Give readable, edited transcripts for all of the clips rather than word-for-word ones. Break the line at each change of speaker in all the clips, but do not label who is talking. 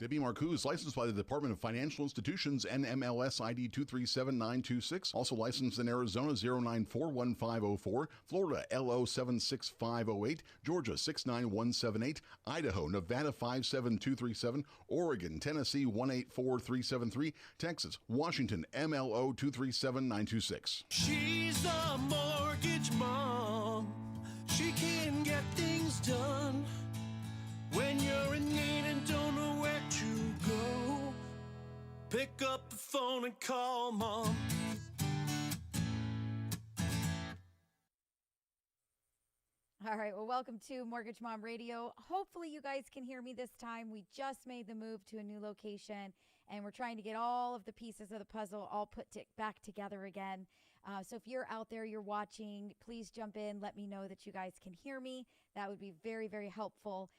Debbie Marcoux is licensed by the Department of Financial Institutions and MLS ID 237926. Also licensed in Arizona 0941504, Florida LO 76508, Georgia 69178, Idaho, Nevada 57237, Oregon, Tennessee 184373, Texas, Washington MLO 237926.
She's a mortgage mom. She can get things done when you're in need and don't know where to go. Pick up the phone and call Mom.
All right, well, welcome to Mortgage Mom Radio. Hopefully you guys can hear me this time. We just made the move to a new location, and we're trying to get all of the pieces of the puzzle all put back together again. So if you're out there, you're watching, please jump in. Let me know that you guys can hear me. That would be very, very helpful.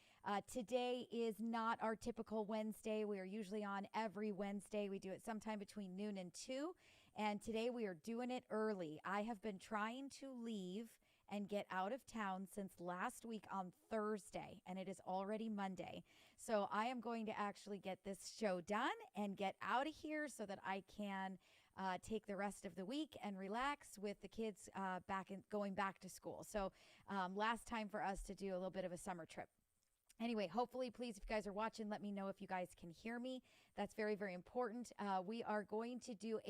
Today is not our typical Wednesday. We are usually on every Wednesday. We do it sometime between noon and 2, and today we are doing it early. I have been trying to leave and get out of town since last week on Thursday, and it is already Monday. So I am going to actually get this show done and get out of here so that I can take the rest of the week and relax with the kids going back to school. So last time for us to do a little bit of a summer trip. Anyway, hopefully, please, if you guys are watching, let me know if you guys can hear me. That's very, very important. We are going to do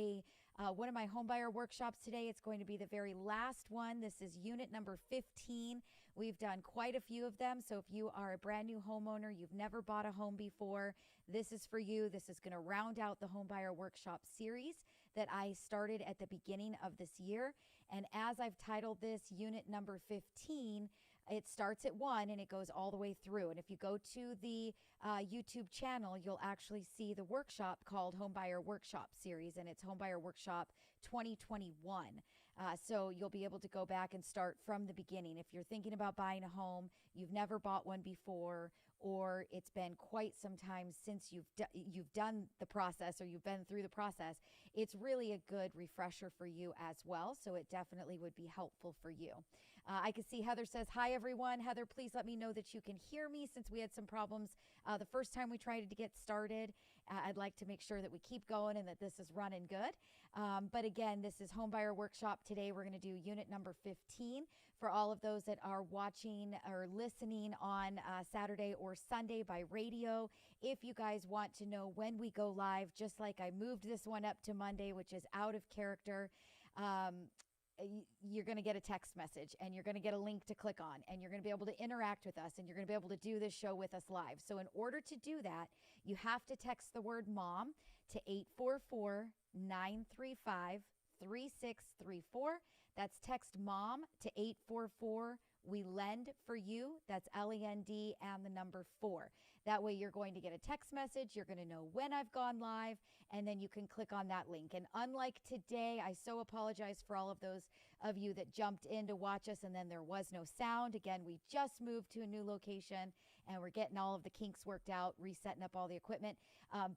one of my homebuyer workshops today. It's going to be the very last one. This is unit number 15. We've done quite a few of them. So if you are a brand new homeowner, you've never bought a home before, this is for you. This is going to round out the homebuyer workshop series that I started at the beginning of this year. And as I've titled this unit number 15, it starts at 1 and it goes all the way through. And if you go to the YouTube channel, you'll actually see the workshop called Homebuyer Workshop Series, and it's Homebuyer Workshop 2021. So you'll be able to go back and start from the beginning. If you're thinking about buying a home, you've never bought one before, or it's been quite some time since you've done the process or you've been through the process, it's really a good refresher for you as well. So it definitely would be helpful for you. I can see Heather says, hi, everyone. Heather, please let me know that you can hear me since we had some problems the first time we tried to get started. I'd like to make sure that we keep going and that this is running good. But again, this is Homebuyer Workshop. Today, we're going to do unit number 15 for all of those that are watching or listening on Saturday or Sunday by radio. If you guys want to know when we go live, just like I moved this one up to Monday, which is out of character, you're going to get a text message and you're going to get a link to click on, and you're going to be able to interact with us, and you're going to be able to do this show with us live. So in order to do that, you have to text the word mom to 844-935-3634. That's text mom to 844 We lend for you. That's LEND and the number 4. That way you're going to get a text message. You're going to know when I've gone live, and then you can click on that link. And unlike today, I so apologize for all of those of you that jumped in to watch us and then there was no sound. Again, we just moved to a new location and we're getting all of the kinks worked out, resetting up all the equipment.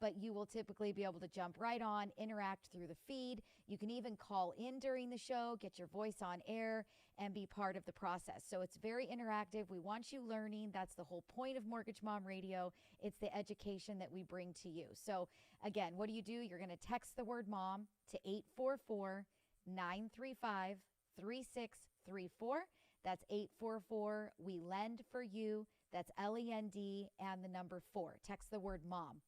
But you will typically be able to jump right on, interact through the feed. You can even call in during the show, get your voice on air, and be part of the process. So it's very interactive. We want you learning. That's the whole point of Mortgage Mom Radio. It's the education that we bring to you. So again, what do? You're going to text the word mom to 844-935-3634. That's 844 We Lend for You. That's LEND and the number 4. Text the word mom.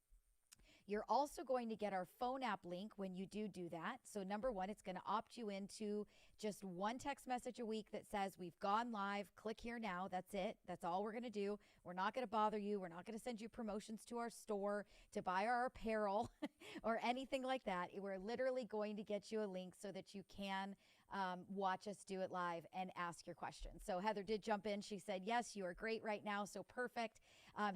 You're also going to get our phone app link when you do that. So number 1, it's going to opt you into just one text message a week that says we've gone live. Click here now. That's it. That's all we're going to do. We're not going to bother you. We're not going to send you promotions to our store to buy our apparel or anything like that. We're literally going to get you a link so that you can watch us do it live and ask your questions. So Heather did jump in. She said, yes, you are great right now. So perfect.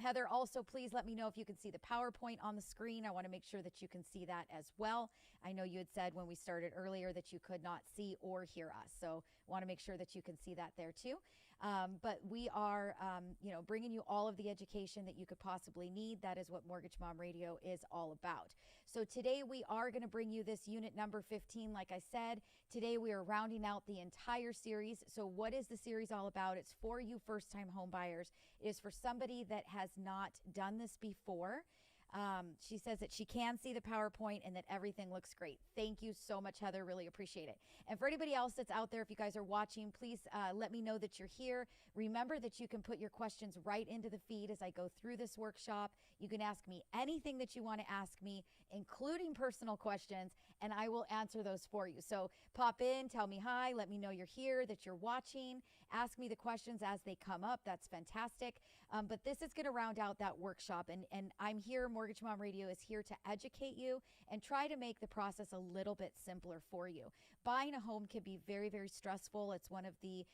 Heather, also, please let me know if you can see the PowerPoint on the screen. I want to make sure that you can see that as well. I know you had said when we started earlier that you could not see or hear us. So I want to make sure that you can see that there too. But we are, bringing you all of the education that you could possibly need. That is what Mortgage Mom Radio is all about. So today we are going to bring you this unit number 15. Like I said, today we are rounding out the entire series. So what is the series all about? It's for you first-time home buyers. It is for somebody that has not done this before. She says that she can see the PowerPoint and that everything looks great. Thank you so much, Heather. Really appreciate it. And for anybody else that's out there, if you guys are watching, please let me know that you're here. Remember that you can put your questions right into the feed as I go through this workshop. You can ask me anything that you want to ask me, including personal questions, and I will answer those for you. So pop in, tell me hi, let me know you're here, that you're watching. Ask me the questions as they come up. That's fantastic. But this is going to round out that workshop. And I'm here, Mortgage Mom Radio is here to educate you and try to make the process a little bit simpler for you. Buying a home can be very, very stressful. It's one of the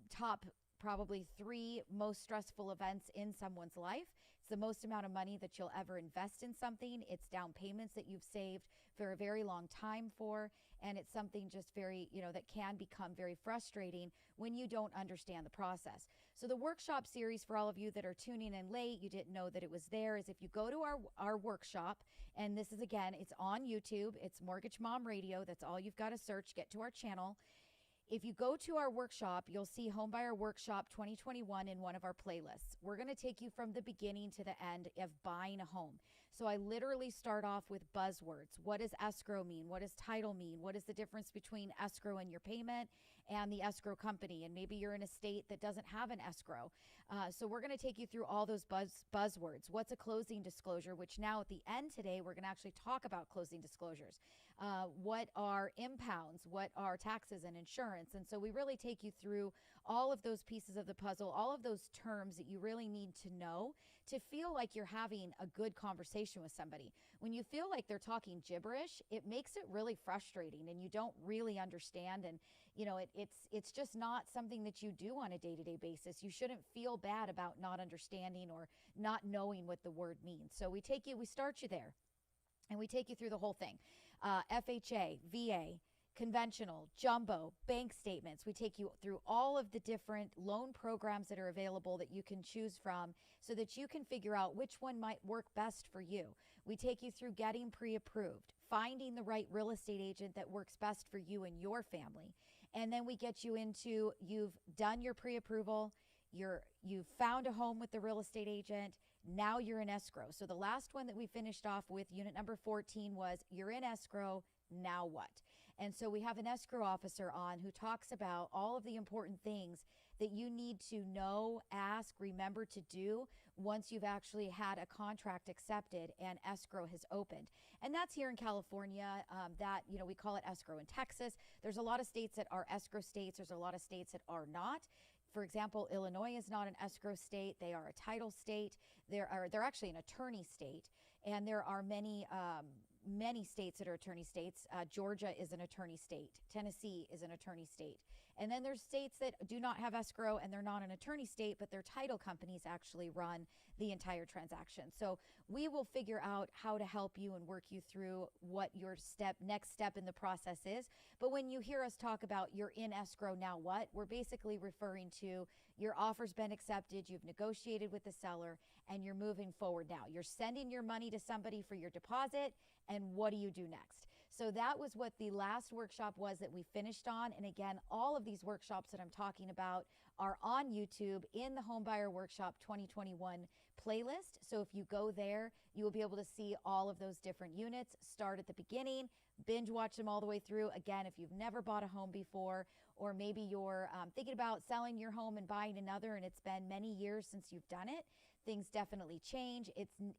top probably 3 most stressful events in someone's life. It's the most amount of money that you'll ever invest in something. It's down payments that you've saved for a very long time for. And it's something just very, that can become very frustrating when you don't understand the process. So the workshop series, for all of you that are tuning in late, you didn't know that it was there, is if you go to our workshop, and this is, again, it's on YouTube. It's Mortgage Mom Radio. That's all you've got to search. Get to our channel. If you go to our workshop, you'll see Homebuyer Workshop 2021 in one of our playlists. We're going to take you from the beginning to the end of buying a home. So I literally start off with buzzwords. What does escrow mean? What does title mean? What is the difference between escrow and your payment and the escrow company? And maybe you're in a state that doesn't have an escrow. So we're going to take you through all those buzzwords. What's a closing disclosure? Which now at the end today, we're going to actually talk about closing disclosures. What are impounds? What are taxes and insurance? And so we really take you through all of those pieces of the puzzle, all of those terms that you really need to know to feel like you're having a good conversation with somebody. When you feel like they're talking gibberish, it makes it really frustrating and you don't really understand. And, it's just not something that you do on a day-to-day basis. You shouldn't feel bad about not understanding or not knowing what the word means. So we start you there and we take you through the whole thing. FHA, VA, conventional, jumbo, bank statements. We take you through all of the different loan programs that are available that you can choose from so that you can figure out which one might work best for you. We take you through getting pre-approved, finding the right real estate agent that works best for you and your family. And then we get you into, you've done your pre-approval, you've found a home with the real estate agent, now you're in escrow. So the last one that we finished off with, unit number 14, was you're in escrow, now what? And so we have an escrow officer on who talks about all of the important things that you need to know, ask, remember to do once you've actually had a contract accepted and escrow has opened. And that's here in California. We call it escrow in Texas. There's a lot of states that are escrow states. There's a lot of states that are not. For example, Illinois is not an escrow state. They are a title state. They're actually an attorney state. And there are many states that are attorney states. Georgia is an attorney state. Tennessee is an attorney state. And then there's states that do not have escrow and they're not an attorney state, but their title companies actually run the entire transaction. So we will figure out how to help you and work you through what your next step in the process is. But when you hear us talk about you're in escrow, now what? We're basically referring to your offer's been accepted, you've negotiated with the seller, and you're moving forward now. You're sending your money to somebody for your deposit, and what do you do next? So that was what the last workshop was that we finished on. And again, all of these workshops that I'm talking about are on YouTube in the Homebuyer Workshop 2021 playlist. So if you go there, you will be able to see all of those different units, start at the beginning, binge watch them all the way through. Again, if you've never bought a home before, or maybe you're thinking about selling your home and buying another and it's been many years since you've done it, things definitely change.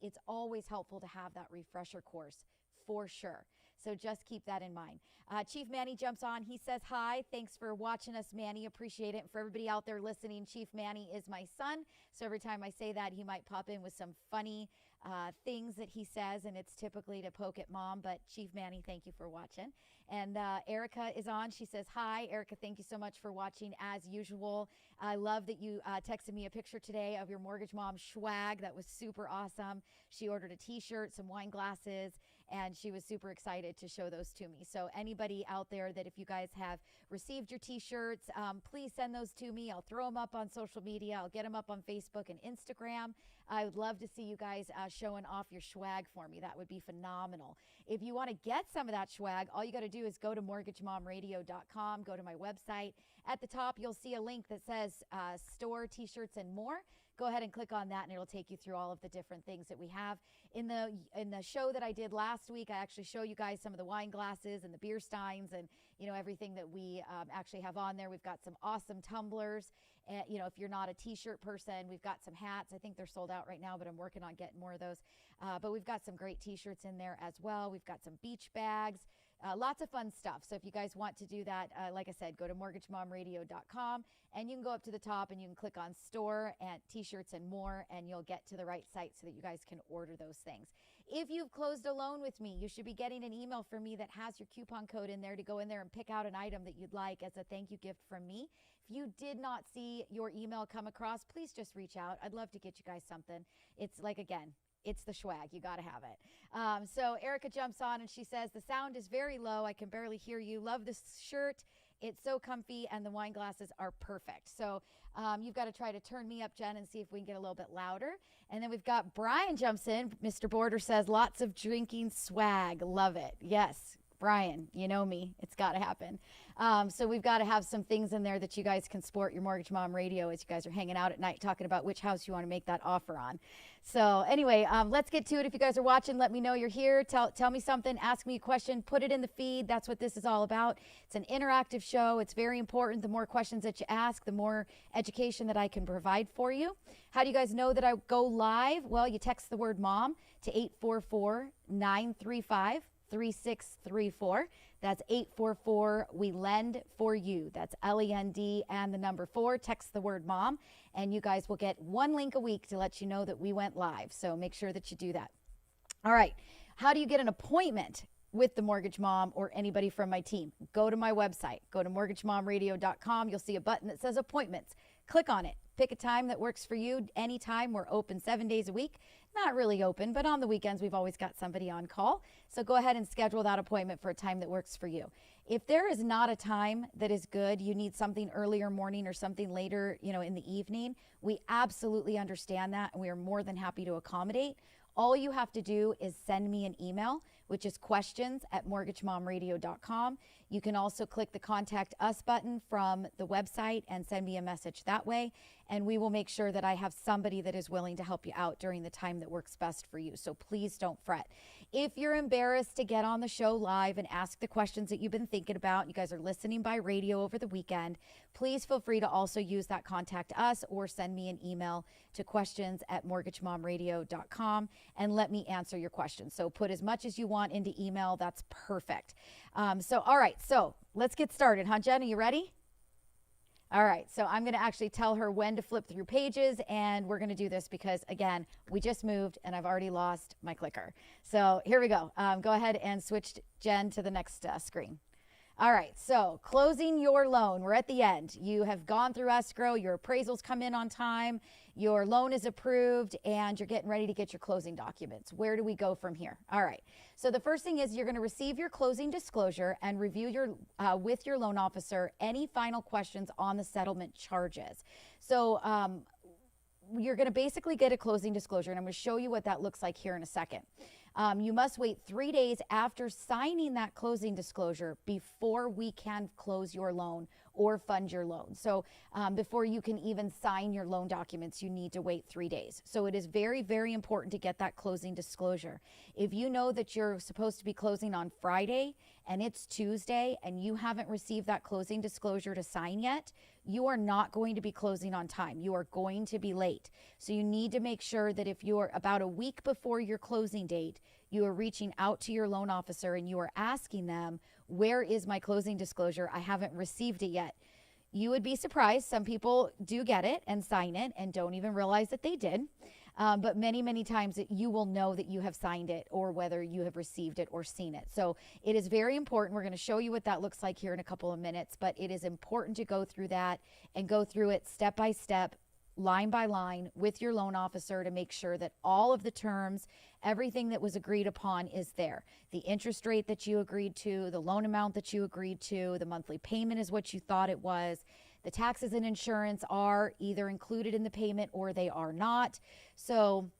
It's always helpful to have that refresher course for sure. So just keep that in mind. Chief Manny jumps on. He says, hi, thanks for watching us, Manny. Appreciate it. And for everybody out there listening, Chief Manny is my son. So every time I say that, he might pop in with some funny things that he says, and it's typically to poke at mom. But Chief Manny, thank you for watching. And Erica is on. She says, hi, Erica, thank you so much for watching as usual. I love that you texted me a picture today of your Mortgage Mom swag. That was super awesome. She ordered a t-shirt, some wine glasses, and she was super excited to show those to me. So anybody out there that if you guys have received your t-shirts, please send those to me. I'll throw them up on social media. I'll get them up on Facebook and Instagram. I would love to see you guys showing off your swag for me. That would be phenomenal. If you want to get some of that swag, all you got to do is go to mortgagemomradio.com, go to my website. At the top, you'll see a link that says store t-shirts and more. Go ahead and click on that, and it'll take you through all of the different things that we have. In the show that I did last week, I actually show you guys some of the wine glasses and the beer steins and, everything that we actually have on there. We've got some awesome tumblers. And, if you're not a t-shirt person, we've got some hats. I think they're sold out right now, but I'm working on getting more of those. But we've got some great t-shirts in there as well. We've got some beach bags. Lots of fun stuff. So if you guys want to do that, like I said, go to mortgagemomradio.com, and you can go up to the top and you can click on store and t-shirts and more, and you'll get to the right site so that you guys can order those things. If you've closed a loan with me, you should be getting an email from me that has your coupon code in there to go in there and pick out an item that you'd like as a thank you gift from me. If you did not see your email come across, please just reach out. I'd love to get you guys something. It's like, again, it's the swag. You got to have it. So Erica jumps on and she says, the sound is very low. I can barely hear you. Love this shirt. It's so comfy, and the wine glasses are perfect. So you've got to try to turn me up, Jen, and see if we can get a little bit louder. And then we've got Brian jumps in. Mr. Border says, lots of drinking swag. Love it. Yes, Brian, you know me. It's got to happen. So we've got to have some things in there that you guys can sport your Mortgage Mom Radio as you guys are hanging out at night talking about which house you want to make that offer on. So anyway, let's get to it. If you guys are watching, let me know you're here. Tell me something. Ask me a question. Put it in the feed. That's what this is all about. It's an interactive show. It's very important. The more questions that you ask, the more education that I can provide for you. How do you guys know that I go live? Well, you text the word MOM to 844-935-3634. That's 844 we lend for you. That's LEND and the number 4. Text the word MOM, and you guys will get one link a week to let you know that we went live. So make sure that you do that. All right. How do you get an appointment with the Mortgage Mom or anybody from my team? Go to my website. Go to mortgagemomradio.com. You'll see a button that says appointments. Click on it. Pick a time that works for you. Anytime. We're open 7 days a week. Not really open, but on the weekends, we've always got somebody on call. So go ahead and schedule that appointment for a time that works for you. If there is not a time that is good, you need something earlier morning or something later, in the evening, we absolutely understand that, and we are more than happy to accommodate. All you have to do is send me an email, which is questions@mortgagemomradio.com. You can also click the Contact Us button from the website and send me a message that way, and we will make sure that I have somebody that is willing to help you out during the time that works best for you. So please don't fret. If you're embarrassed to get on the show live and ask the questions that you've been thinking about, you guys are listening by radio over the weekend, please feel free to also use that Contact Us or send me an email to questions@mortgagemomradio.com and let me answer your questions. So put as much as you want into email. That's perfect. All right. So let's get started. Huh, Jen? Are you ready? All right. So I'm going to actually tell her when to flip through pages, and we're going to do this because, again, we just moved and I've already lost my clicker. So here we go. Go ahead and switch Jen to the next screen. All right, so closing your loan. We're at the end. You have gone through escrow, your appraisals come in on time, your loan is approved, and you're getting ready to get your closing documents. Where do we go from here? All right, so the first thing is you're going to receive your closing disclosure and review with your loan officer any final questions on the settlement charges. So you're going to basically get a closing disclosure, and I'm going to show you what that looks like here in a second. You must wait 3 days after signing that closing disclosure before we can close your loan or fund your loan. So before you can even sign your loan documents, you need to wait 3 days. So it is very, very important to get that closing disclosure. If you know that you're supposed to be closing on Friday and it's Tuesday and you haven't received that closing disclosure to sign yet, you are not going to be closing on time. You are going to be late. So you need to make sure that if you're about a week before your closing date, you are reaching out to your loan officer and you are asking them, where is my closing disclosure? I haven't received it yet. You would be surprised. Some people do get it and sign it and don't even realize that they did. But many, many times you will know that you have signed it or whether you have received it or seen it. So it is very important. We're going to show you what that looks like here in a couple of minutes, but it is important to go through that and go through it step by step, line by line with your loan officer to make sure that all of the terms, everything that was agreed upon is there. The interest rate that you agreed to, the loan amount that you agreed to, the monthly payment is what you thought it was. The taxes and insurance are either included in the payment or they are not. So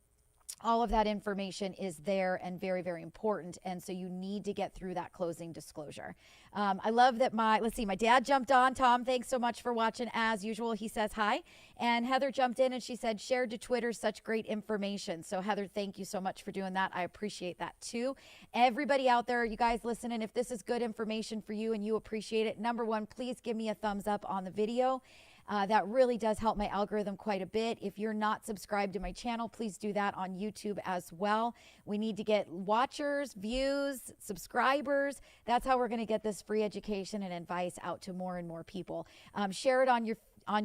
all of that information is there and very, very important. And so you need to get through that closing disclosure. I love that my dad jumped on. Tom, thanks so much for watching as usual. He says hi. And Heather jumped in and she said, shared to Twitter, such great information. So Heather, thank you so much for doing that. I appreciate that too. Everybody out there, you guys listening, if this is good information for you and you appreciate it, number one, please give me a thumbs up on the video. That really does help my algorithm quite a bit. If you're not subscribed to my channel, please do that on YouTube as well. We need to get watchers, views, subscribers. That's how we're going to get this free education and advice out to more and more people. Share it on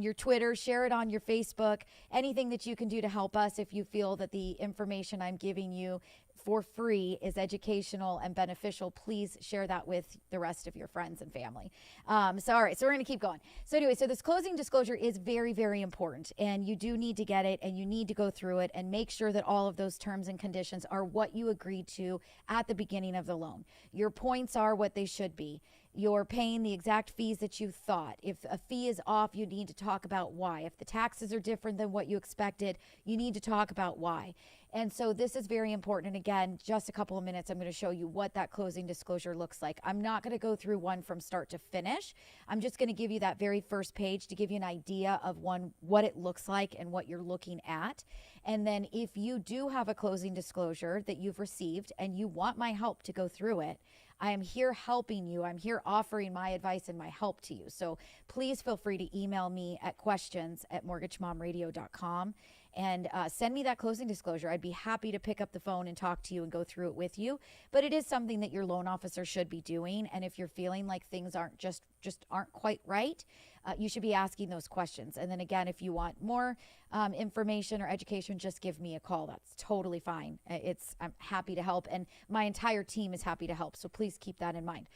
your Twitter, share it on your Facebook, anything that you can do to help us if you feel that the information I'm giving you for free is educational and beneficial. Please share that with the rest of your friends and family. All right, so we're going to keep going. So anyway, so this closing disclosure is very, very important, and you do need to get it, and you need to go through it and make sure that all of those terms and conditions are what you agreed to at the beginning of the loan. Your points are what they should be. You're paying the exact fees that you thought. If a fee is off, you need to talk about why. If the taxes are different than what you expected, you need to talk about why. And so this is very important. And again, just a couple of minutes, I'm going to show you what that closing disclosure looks like. I'm not going to go through one from start to finish. I'm just going to give you that very first page to give you an idea of what it looks like and what you're looking at. And then if you do have a closing disclosure that you've received and you want my help to go through it, I am here helping you. I'm here offering my advice and my help to you. So please feel free to email me at questions@mortgagemomradio.com and send me that closing disclosure. I'd be happy to pick up the phone and talk to you and go through it with you. But it is something that your loan officer should be doing. And if you're feeling like things aren't just aren't quite right, you should be asking those questions. And then again, if you want more information or education, just give me a call. That's totally fine. I'm happy to help, and my entire team is happy to help. So please keep that in mind.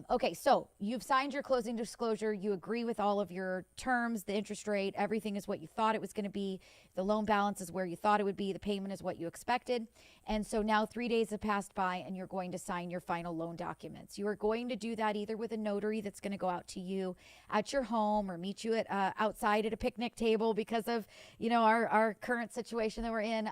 Okay, so you've signed your closing disclosure. You agree with all of your terms, the interest rate, everything is what you thought it was going to be. The loan balance is where you thought it would be. The payment is what you expected. And so now 3 days have passed by and you're going to sign your final loan documents. You are going to do that either with a notary that's going to go out to you at your home or meet you at outside at a picnic table because of, our current situation that we're in,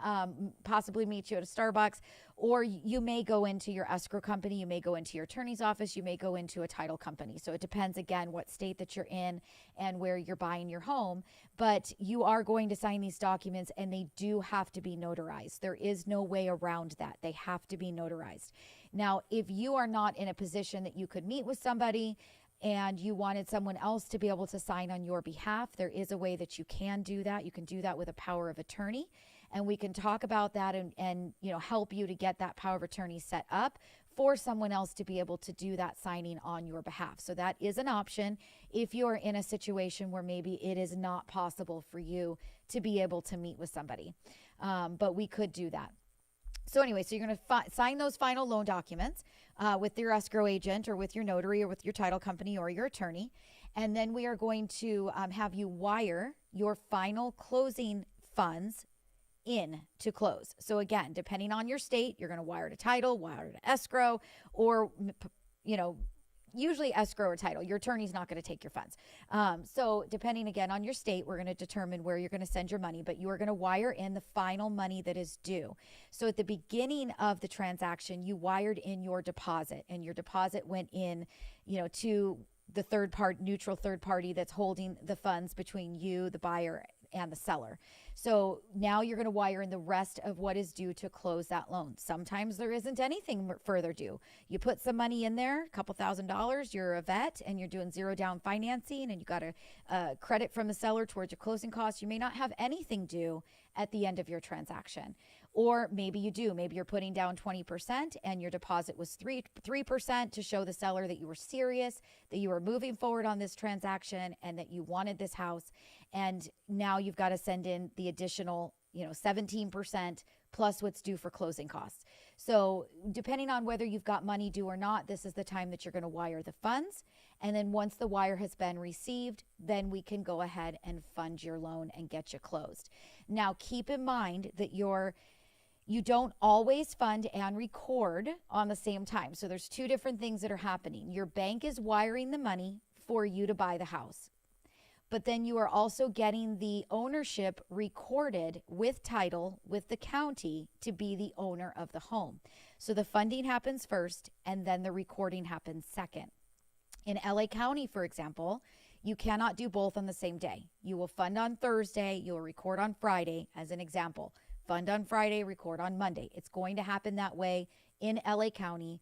possibly meet you at a Starbucks. Or you may go into your escrow company, you may go into your attorney's office, you may go into a title company. So it depends, again, what state that you're in and where you're buying your home. But you are going to sign these documents and they do have to be notarized. There is no way around that. They have to be notarized. Now, if you are not in a position that you could meet with somebody and you wanted someone else to be able to sign on your behalf, there is a way that you can do that. You can do that with a power of attorney. And we can talk about that and help you to get that power of attorney set up for someone else to be able to do that signing on your behalf. So that is an option if you're in a situation where maybe it is not possible for you to be able to meet with somebody. But we could do that. So anyway, so you're going to sign those final loan documents with your escrow agent or with your notary or with your title company or your attorney. And then we are going to have you wire your final closing funds in to close. So again, depending on your state, you're going to wire to title, wire to escrow, or, usually escrow or title. Your attorney's not going to take your funds. So depending again on your state, we're going to determine where you're going to send your money, but you are going to wire in the final money that is due. So at the beginning of the transaction, you wired in your deposit, and your deposit went in, to the neutral third party that's holding the funds between you, the buyer, and the seller. So now you're going to wire in the rest of what is due to close that loan. Sometimes there isn't anything further due. You put some money in there, a couple $1,000s, you're a vet and you're doing zero down financing and you got a credit from the seller towards your closing costs. You may not have anything due at the end of your transaction. Or maybe you do. Maybe you're putting down 20% and your deposit was 3% to show the seller that you were serious, that you were moving forward on this transaction and that you wanted this house. And now you've got to send in the additional, 17% plus what's due for closing costs. So depending on whether you've got money due or not, this is the time that you're going to wire the funds. And then once the wire has been received, then we can go ahead and fund your loan and get you closed. Now, keep in mind that you don't always fund and record on the same time. So there's two different things that are happening. Your bank is wiring the money for you to buy the house. but then you are also getting the ownership recorded with title with the county to be the owner of the home. So the funding happens first, and then the recording happens second. In LA County, for example, you cannot do both on the same day. You will fund on Thursday, you'll record on Friday, as an example. Fund on Friday, record on Monday. It's going to happen that way in LA County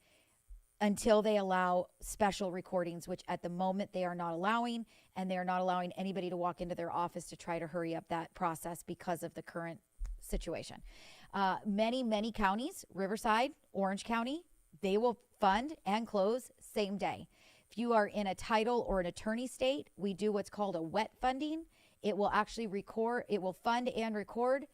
until they allow special recordings, which at the moment they are not allowing, and they are not allowing anybody to walk into their office to try to hurry up that process because of the current situation. Many counties, Riverside, Orange County, they will fund and close same day. If you are in a title or an attorney state, we do what's called a wet funding. It will actually record, it will fund and record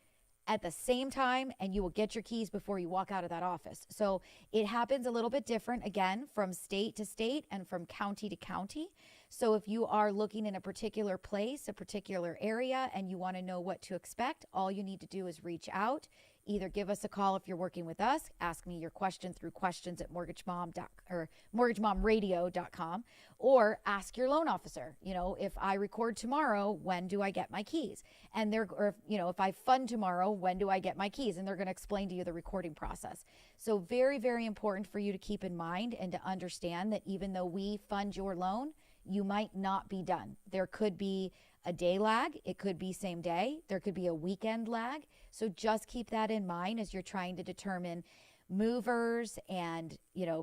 at the same time, and you will get your keys before you walk out of that office. So it happens a little bit different, again, from state to state and from county to county. So if you are looking in a particular place, a particular area, and you want to know what to expect, all you need to do is reach out. Either give us a call if you're working with us, ask me your question through mortgagemomradio.com, or ask your loan officer, if I record tomorrow, when do I get my keys? And if I fund tomorrow, when do I get my keys? And they're going to explain to you the recording process. So very, very important for you to keep in mind and to understand that even though we fund your loan, you might not be done. There could be a day lag. It could be same day. There could be a weekend lag. So just keep that in mind as you're trying to determine movers and,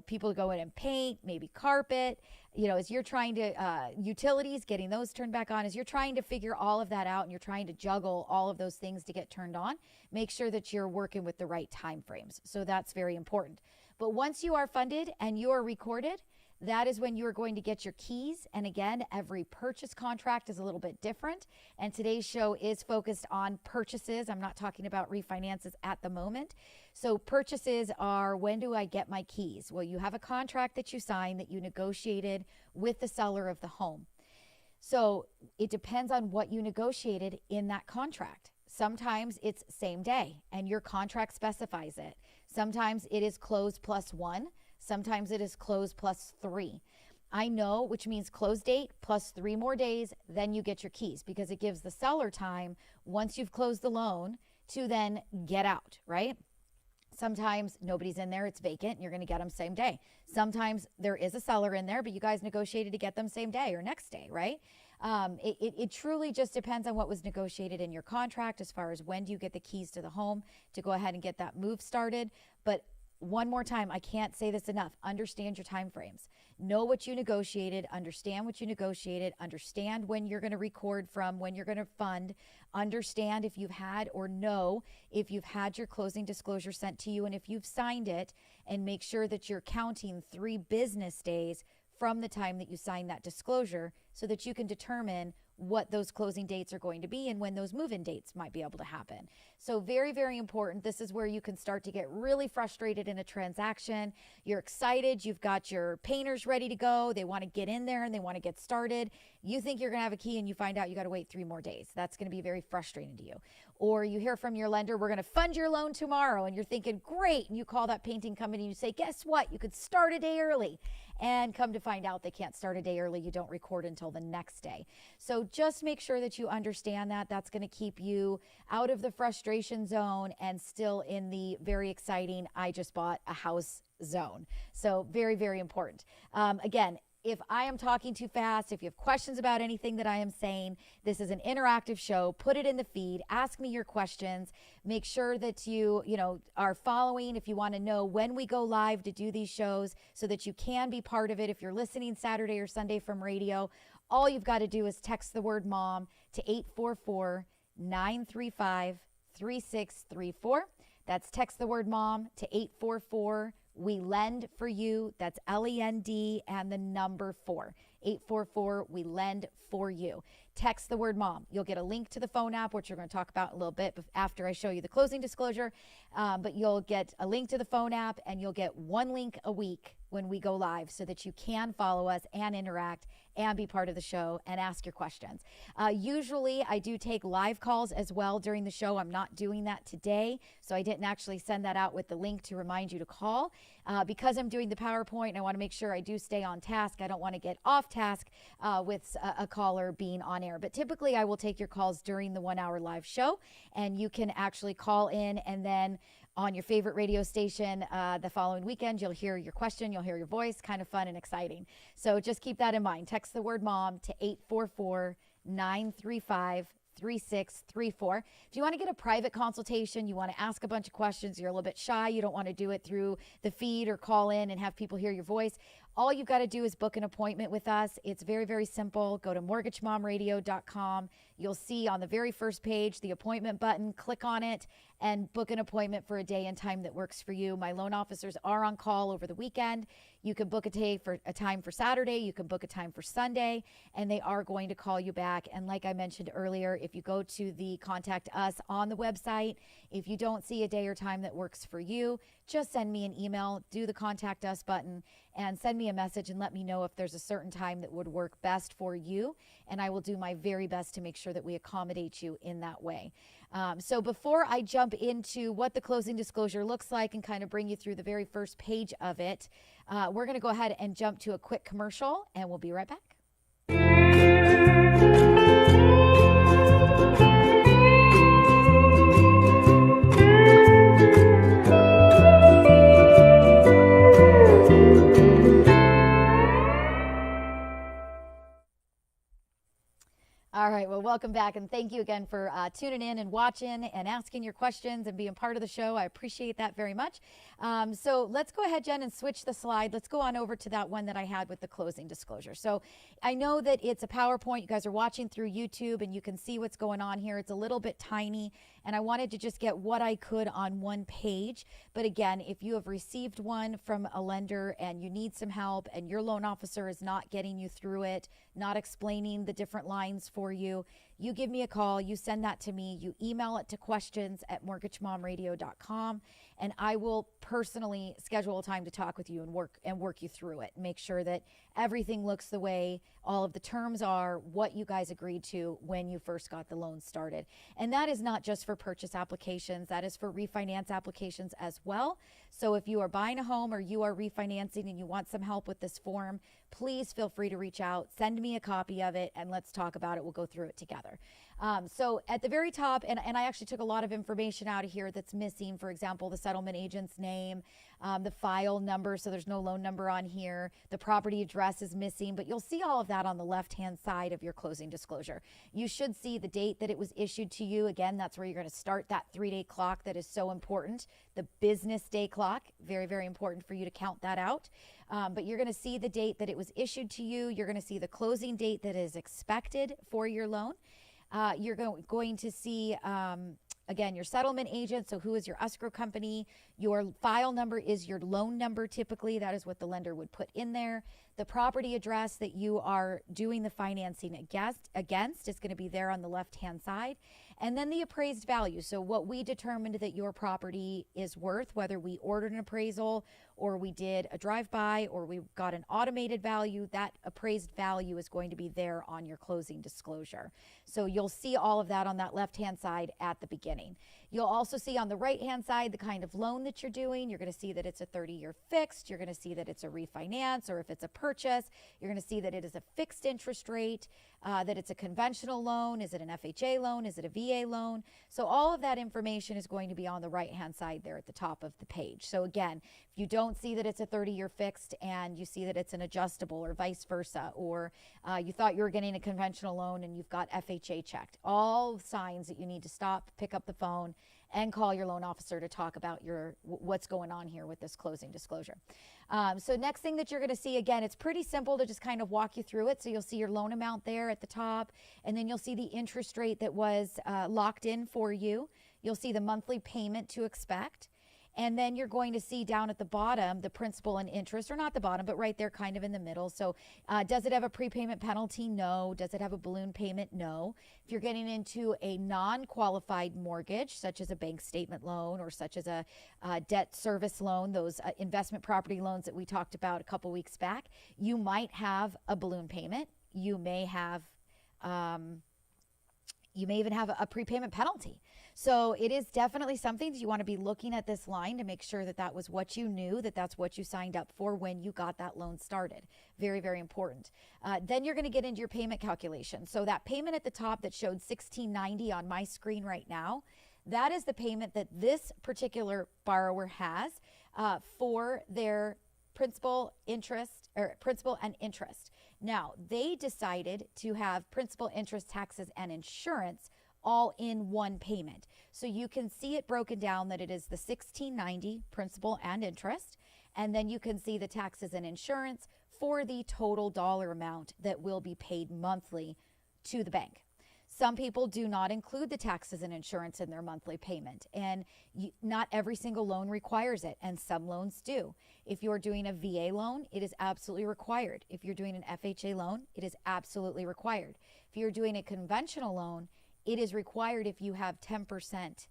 people to go in and paint, maybe carpet, as you're trying to, utilities, getting those turned back on, as you're trying to figure all of that out and you're trying to juggle all of those things to get turned on, make sure that you're working with the right time frames. So that's very important. But once you are funded and you are recorded, that is when you are going to get your keys. And again, every purchase contract is a little bit different. And today's show is focused on purchases. I'm not talking about refinances at the moment. So purchases are, when do I get my keys? Well, you have a contract that you signed that you negotiated with the seller of the home. So it depends on what you negotiated in that contract. Sometimes it's same day and your contract specifies it. Sometimes it is close plus one. Sometimes it is close plus 3. I know, which means close date plus 3 more days, then you get your keys, because it gives the seller time, once you've closed the loan, to then get out, right? Sometimes nobody's in there, it's vacant, and you're going to get them same day. Sometimes there is a seller in there, but you guys negotiated to get them same day or next day, right? It truly just depends on what was negotiated in your contract as far as when do you get the keys to the home to go ahead and get that move started. But one more time, I can't say this enough. Understand your time frames. Know what you negotiated. Understand what you negotiated. Understand when you're going to record from, when you're going to fund. Understand if you've had, or know if you've had your closing disclosure sent to you and if you've signed it, and make sure that you're counting 3 business days from the time that you sign that disclosure so that you can determine what those closing dates are going to be and when those move-in dates might be able to happen. So very, very important. This is where you can start to get really frustrated in a transaction. You're excited. You've got your painters ready to go. They want to get in there and they want to get started. You think you're going to have a key and you find out you got to wait 3 more days. That's going to be very frustrating to you. Or you hear from your lender, we're going to fund your loan tomorrow, and you're thinking, great. And you call that painting company and you say, guess what? You could start a day early. And come to find out they can't start a day early. You don't record until the next day. So just make sure that you understand that. That's going to keep you out of the frustration zone and still in the very exciting, I just bought a house zone. So very, very important. Again, if I am talking too fast, if you have questions about anything that I am saying, this is an interactive show. Put it in the feed. Ask me your questions. Make sure that you are following if you want to know when we go live to do these shows so that you can be part of it. If you're listening Saturday or Sunday from radio, all you've got to do is text the word mom to 844-935-3634. That's text the word mom to 844 We Lend for You. That's LEND and the number 4. 844 We Lend for You. Text the word mom. You'll get a link to the phone app, which we're going to talk about in a little bit after I show you the closing disclosure. But you'll get a link to the phone app, and you'll get 1 link a week when we go live so that you can follow us and interact and be part of the show and ask your questions. Usually I do take live calls as well during the show. I'm not doing that today, so I didn't actually send that out with the link to remind you to call. Because I'm doing the PowerPoint, and I want to make sure I do stay on task. I don't want to get off task with a caller being on air there. But typically I will take your calls during the 1 hour live show, and you can actually call in, and then on your favorite radio station the following weekend, you'll hear your question, you'll hear your voice, kind of fun and exciting. So just keep that in mind. Text the word mom to 844-935-3634. If you want to get a private consultation, you want to ask a bunch of questions, you're a little bit shy, you don't want to do it through the feed or call in and have people hear your voice, all you've got to do is book an appointment with us. It's very, very simple. Go to mortgagemomradio.com. You'll see on the very first page the appointment button. Click on it and book an appointment for a day and time that works for you. My loan officers are on call over the weekend. You can book a time for Saturday. You can book a time for Sunday, and they are going to call you back. And like I mentioned earlier, if you go to the contact us on the website, if you don't see a day or time that works for you, just send me an email, do the contact us button, and send me a message and let me know if there's a certain time that would work best for you. And I will do my very best to make sure that we accommodate you in that way. So before I jump into what the closing disclosure looks like and kind of bring you through the very first page of it, we're going to go ahead and jump to a quick commercial, and we'll be right back. All right, well, welcome back, and thank you again for tuning in and watching and asking your questions and being part of the show. I appreciate that very much. So let's go ahead, Jen, and switch the slide. Let's go on over to that one that I had with the closing disclosure. So I know that it's a PowerPoint. You guys are watching through YouTube, and you can see what's going on here. It's a little bit tiny, and I wanted to just get what I could on one page. But again, if you have received one from a lender and you need some help and your loan officer is not getting you through it, not explaining the different lines for you, you give me a call, you send that to me, you email it to questions@mortgagemomradio.com, and I will personally schedule a time to talk with you and work you through it. Make sure that everything looks the way all of the terms are, what you guys agreed to when you first got the loan started. And that is not just for purchase applications, that is for refinance applications as well. So if you are buying a home or you are refinancing and you want some help with this form, please feel free to reach out, send me a copy of it, and let's talk about it. We'll go through it together. So at the very top, and I actually took a lot of information out of here that's missing. For example, the settlement agent's name, the file number, so there's no loan number on here. The property address is missing, but you'll see all of that on the left-hand side of your closing disclosure. You should see the date that it was issued to you. Again, that's where you're going to start that 3-day clock that is so important. The business day clock, very, very important for you to count that out. But you're going to see the date that it was issued to you. You're going to see the closing date that is expected for your loan. You're going to see, again, your settlement agent. So who is your escrow company? Your file number is your loan number. Typically, that is what the lender would put in there. The property address that you are doing the financing against is going to be there on the left-hand side. And then the appraised value. So what we determined that your property is worth, whether we ordered an appraisal or we did a drive-by or we got an automated value, that appraised value is going to be there on your closing disclosure. So you'll see all of that on that left-hand side at the beginning. You'll also see on the right-hand side the kind of loan that you're doing. You're going to see that it's a 30-year fixed. You're going to see that it's a refinance, or if it's a purchase, you're going to see that it is a fixed interest rate, that it's a conventional loan. Is it an FHA loan? Is it a VA loan? So all of that information is going to be on the right-hand side there at the top of the page. So again, if you don't see that it's a 30-year fixed and you see that it's an adjustable or vice versa, or you thought you were getting a conventional loan and you've got FHA checked, all signs that you need to stop, pick up the phone, and call your loan officer to talk about what's going on here with this closing disclosure. So next thing that you're going to see, again, it's pretty simple to just kind of walk you through it. So you'll see your loan amount there at the top, and then you'll see the interest rate that was locked in for you. You'll see the monthly payment to expect. And then you're going to see down at the bottom the principal and interest, or not the bottom, but right there kind of in the middle. So does it have a prepayment penalty? No. Does it have a balloon payment? No. If you're getting into a non-qualified mortgage, such as a bank statement loan or such as a debt service loan, those investment property loans that we talked about a couple weeks back, you might have a balloon payment. You may have, you may even have a prepayment penalty. So it is definitely something that you want to be looking at this line to make sure that that was what you knew, that that's what you signed up for when you got that loan started. Very, very important. Then you're going to get into your payment calculation. So that payment at the top that showed $1,690 on my screen right now, that is the payment that this particular borrower has for their principal and interest. Now, they decided to have principal, interest, taxes, and insurance all in one payment. So you can see it broken down that it is the $1,690 principal and interest, and then you can see the taxes and insurance for the total dollar amount that will be paid monthly to the bank. Some people do not include the taxes and insurance in their monthly payment, and not every single loan requires it, and some loans do. If you're doing a VA loan, it is absolutely required. If you're doing an FHA loan, it is absolutely required. If you're doing a conventional loan, it is required if you have 10%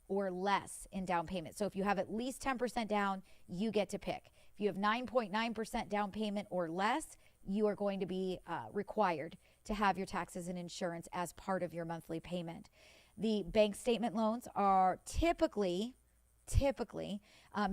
or less in down payment. So if you have at least 10% down, you get to pick. If you have 9.9% down payment or less, you are going to be required to have your taxes and insurance as part of your monthly payment. The bank statement loans are typically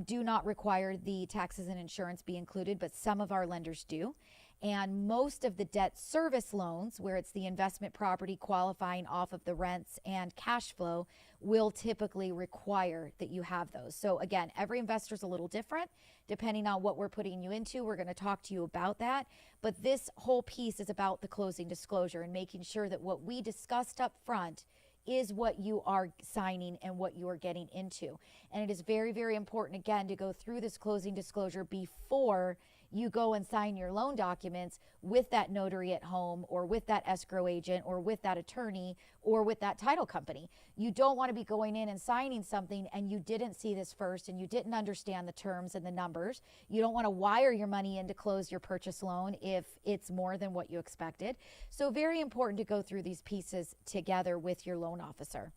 do not require the taxes and insurance be included, but some of our lenders do. And most of the debt service loans, where it's the investment property qualifying off of the rents and cash flow, will typically require that you have those. So again, every investor is a little different depending on what we're putting you into. We're going to talk to you about that. But this whole piece is about the closing disclosure and making sure that what we discussed up front is what you are signing and what you are getting into. And it is very, very important, again, to go through this closing disclosure before you go and sign your loan documents with that notary at home, or with that escrow agent, or with that attorney, or with that title company. You don't want to be going in and signing something and you didn't see this first and you didn't understand the terms and the numbers. You don't want to wire your money in to close your purchase loan if it's more than what you expected. So very important to go through these pieces together with your loan officer.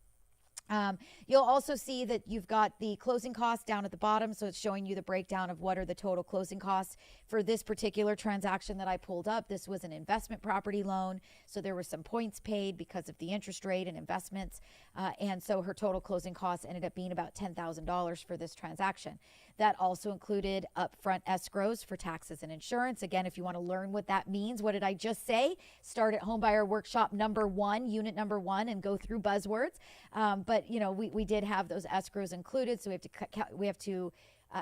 You'll also see that you've got the closing costs down at the bottom. So it's showing you the breakdown of what are the total closing costs for this particular transaction that I pulled up. This was an investment property loan. So there were some points paid because of the interest rate and investments. And so her total closing costs ended up being about $10,000 for this transaction. That also included upfront escrows for taxes and insurance. Again, if you want to learn what that means, what did I just say? Start at Homebuyer Workshop unit number 1, and go through buzzwords. But you know, we did have those escrows included, so we have to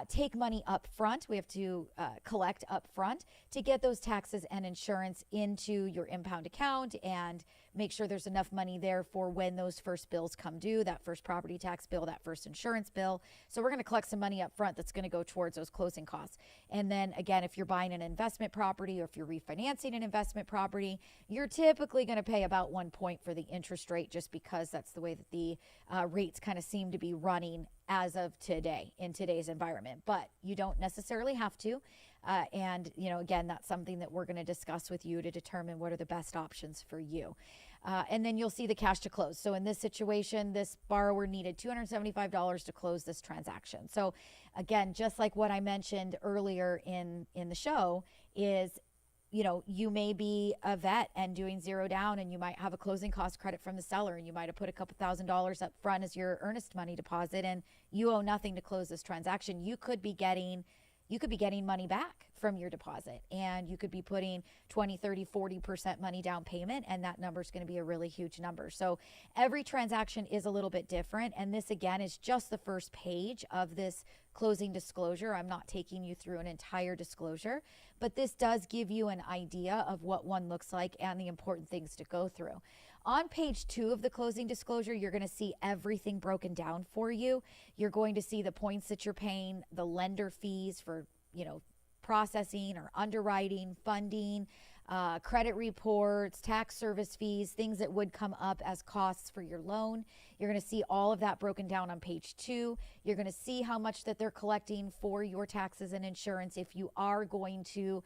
take money up front. We have to collect up front to get those taxes and insurance into your impound account and make sure there's enough money there for when those first bills come due, that first property tax bill, that first insurance bill. So we're going to collect some money up front that's going to go towards those closing costs. And then again, if you're buying an investment property or if you're refinancing an investment property, you're typically going to pay about 1 point for the interest rate, just because that's the way that the rates kind of seem to be running as of today in today's environment. But you don't necessarily have to. And, you know, again, that's something that we're going to discuss with you to determine what are the best options for you. And then you'll see the cash to close. So in this situation, this borrower needed $275 to close this transaction. So again, just like what I mentioned earlier in the show is, you know, you may be a vet and doing zero down, and you might have a closing cost credit from the seller, and you might have put a couple $1,000s up front as your earnest money deposit, and you owe nothing to close this transaction. You could be getting money back from your deposit, and you could be putting 20, 30, 40% money down payment, and that number is going to be a really huge number. So every transaction is a little bit different, and this again is just the first page of this closing disclosure. I'm not taking you through an entire disclosure, but this does give you an idea of what one looks like and the important things to go through. On page 2 of the closing disclosure, you're going to see everything broken down for you. You're going to see the points that you're paying, the lender fees for, you know, processing or underwriting, funding, credit reports, tax service fees, things that would come up as costs for your loan. You're going to see all of that broken down on page 2. You're going to see how much that they're collecting for your taxes and insurance if you are going to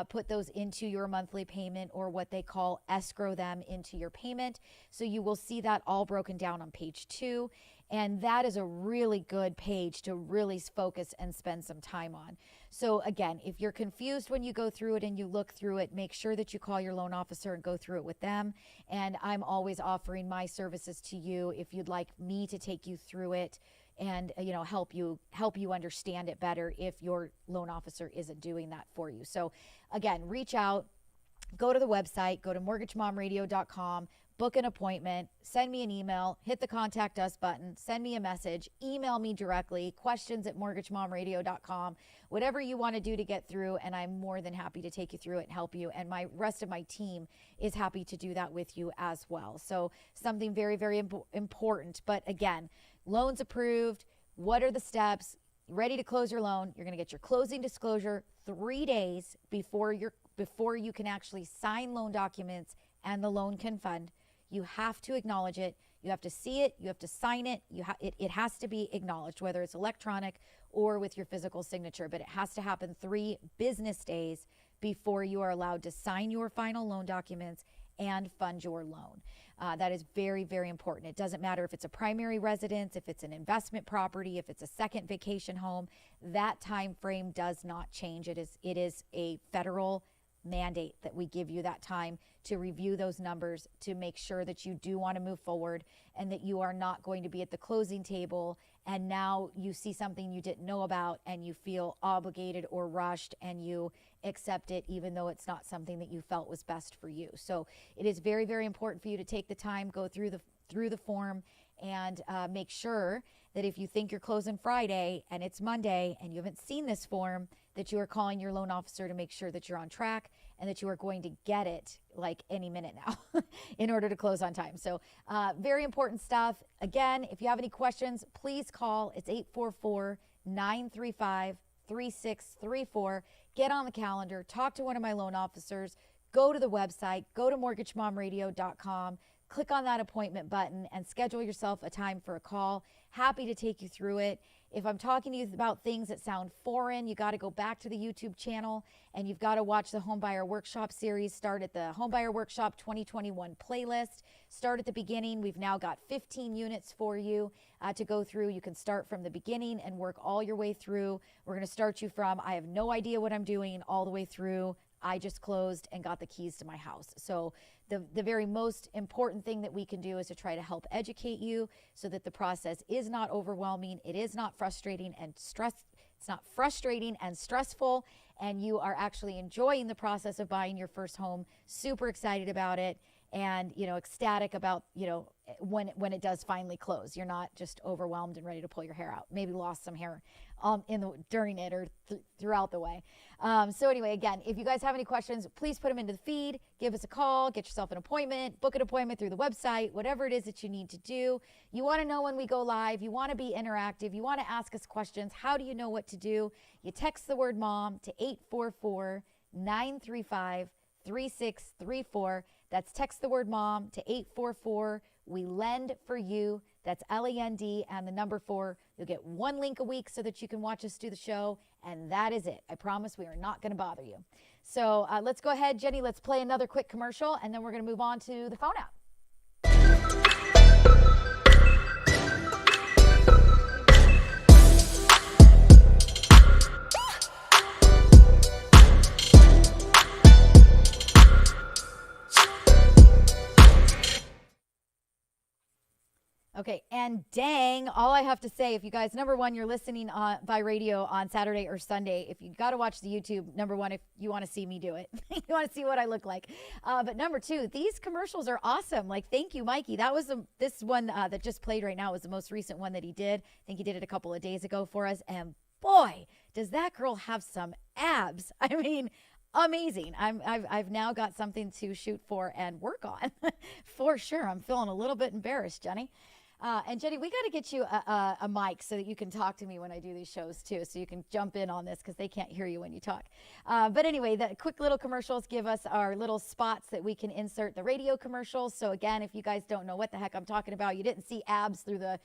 put those into your monthly payment, or what they call escrow them into your payment. So you will see that all broken down on page 2. And that is a really good page to really focus and spend some time on. So again, if you're confused when you go through it and you look through it, make sure that you call your loan officer and go through it with them. And I'm always offering my services to you if you'd like me to take you through it and help you understand it better if your loan officer isn't doing that for you. So again, reach out, go to the website, go to mortgagemomradio.com, book an appointment, send me an email, hit the contact us button, send me a message, email me directly, questions@mortgagemomradio.com, whatever you want to do to get through, and I'm more than happy to take you through it and help you. And my rest of my team is happy to do that with you as well. So something very, very important. But again, loans approved. What are the steps? Ready to close your loan. You're going to get your closing disclosure 3 days before you can actually sign loan documents and the loan can fund. You have to acknowledge it. You have to see it. You have to sign it. It has to be acknowledged, whether it's electronic or with your physical signature. But it has to happen 3 business days before you are allowed to sign your final loan documents and fund your loan. That is very, very important. It doesn't matter if it's a primary residence, if it's an investment property, if it's a second vacation home. That time frame does not change. It is a federal mandate that we give you that time to review those numbers, to make sure that you do want to move forward and that you are not going to be at the closing table and now you see something you didn't know about and you feel obligated or rushed and you accept it even though it's not something that you felt was best for you. So it is very, very important for you to take the time, go through the form, and make sure that if you think you're closing Friday and it's Monday and you haven't seen this form, that you are calling your loan officer to make sure that you're on track and that you are going to get it like any minute now in order to close on time. So very important stuff. Again, if you have any questions, please call. It's 844-935-3634. Get on the calendar, talk to one of my loan officers, go to the website, go to mortgagemomradio.com, click on that appointment button and schedule yourself a time for a call. Happy to take you through it. If I'm talking to you about things that sound foreign, you got to go back to the YouTube channel and you've got to watch the Homebuyer Workshop series. Start at the Homebuyer Workshop 2021 playlist. Start at the beginning. We've now got 15 units for you to go through. You can start from the beginning and work all your way through. We're going to start you from I have no idea what I'm doing all the way through I just closed and got the keys to my house. So the very most important thing that we can do is to try to help educate you so that the process is not overwhelming. It is not frustrating and It's not frustrating and stressful, and you are actually enjoying the process of buying your first home, super excited about it, and ecstatic about when it does finally close. You're not just overwhelmed and ready to pull your hair out. Maybe lost some hair during it or throughout the way. So anyway, again, if you guys have any questions, please put them into the feed. Give us a call. Get yourself an appointment. Book an appointment through the website. Whatever it is that you need to do. You want to know when we go live. You want to be interactive. You want to ask us questions. How do you know what to do? You text the word MOM to 844-935-3634. That's text the word MOM to 844. We lend for you. That's LEND and the number 4. You'll get 1 link a week so that you can watch us do the show. And that is it. I promise we are not going to bother you. So let's go ahead, Jenny. Let's play another quick commercial, and then we're going to move on to the phone app. Okay, and dang, all I have to say, if you guys, number one, you're listening by radio on Saturday or Sunday, if you got to watch the YouTube, number one, if you want to see me do it, you want to see what I look like. But number two, these commercials are awesome. Like, thank you, Mikey. That was this one that just played right now was the most recent one that he did. I think he did it a couple of days ago for us. And boy, does that girl have some abs. I mean, amazing. I've now got something to shoot for and work on for sure. I'm feeling a little bit embarrassed, Jenny. And Jenny, we got to get you a mic so that you can talk to me when I do these shows too, so you can jump in on this because they can't hear you when you talk. But anyway, the quick little commercials give us our little spots that we can insert the radio commercials. So again, if you guys don't know what the heck I'm talking about, you didn't see abs through the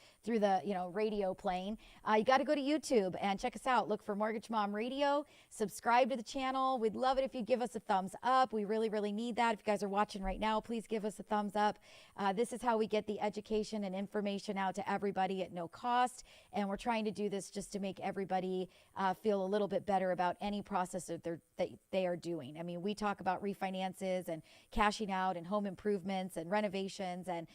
radio playing, you got to go to YouTube and check us out. Look for Mortgage Mom Radio. Subscribe to the channel. We'd love it if you give us a thumbs up. We really, really need that. If you guys are watching right now, please give us a thumbs up. This is how we get the education and information information out to everybody at no cost. And we're trying to do this just to make everybody feel a little bit better about any process that they are doing. I mean, we talk about refinances and cashing out and home improvements and renovations and,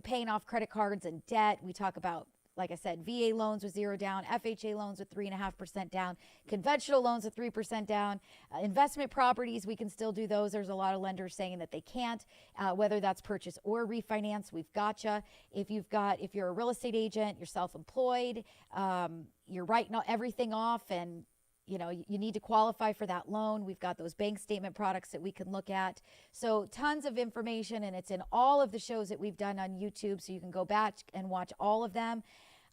paying off credit cards and debt. We talk about, like I said, VA loans with 0 down, FHA loans with 3.5% down, conventional loans with 3% down, investment properties, we can still do those. There's a lot of lenders saying that they can't, whether that's purchase or refinance, we've got you. If you're a real estate agent, you're self-employed, you're writing everything off and you need to qualify for that loan. We've got those bank statement products that we can look at. So tons of information, and it's in all of the shows that we've done on YouTube. So you can go back and watch all of them.